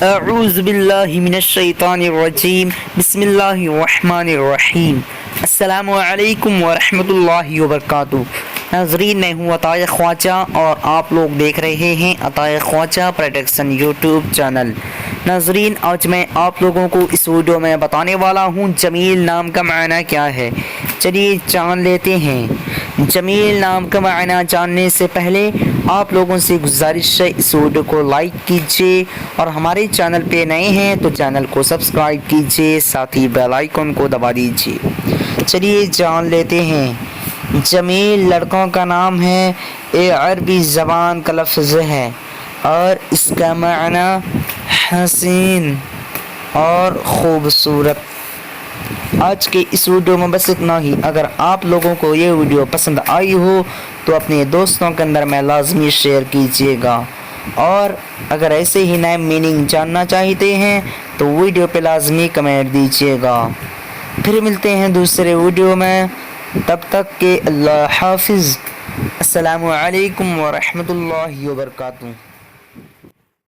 اعوذ باللہ من الشیطان الرجیم بسم اللہ الرحمن الرحیم السلام علیکم ورحمۃ اللہ وبرکاتہ۔ ناظرین، میں ہوں عطائے خواجہ اور آپ لوگ دیکھ رہے ہیں عطائے خواجہ پروڈکشن یوٹیوب چینل۔ ناظرین، آج میں آپ لوگوں کو اس ویڈیو میں بتانے والا ہوں جمیل نام کا معنی کیا ہے۔ چلیے جان لیتے ہیں۔ جمیل نام کا معنی جاننے سے پہلے آپ لوگوں سے گزارش ہے اس ویڈیو کو لائک کیجیے اور ہمارے چینل پہ نئے ہیں تو چینل کو سبسکرائب کیجیے، ساتھ ہی بیل آئیکن کو دبا دیجیے۔ چلیے جان لیتے ہیں۔ جمیل لڑکوں کا نام ہے، یہ عربی زبان کا لفظ ہے اور اس کا معنی حسین اور خوبصورت۔ آج کے اس ویڈیو میں بس اتنا ہی۔ اگر آپ لوگوں کو یہ ویڈیو پسند آئی ہو تو اپنے دوستوں کے اندر میں لازمی شیئر کیجیے گا، اور اگر ایسے ہی نئے میننگ جاننا چاہتے ہیں تو ویڈیو پہ لازمی کمنٹ دیجیے گا۔ پھر ملتے ہیں دوسرے ویڈیو میں، تب تک کے اللہ حافظ۔ السلام علیکم ورحمۃ اللہ وبرکاتہ۔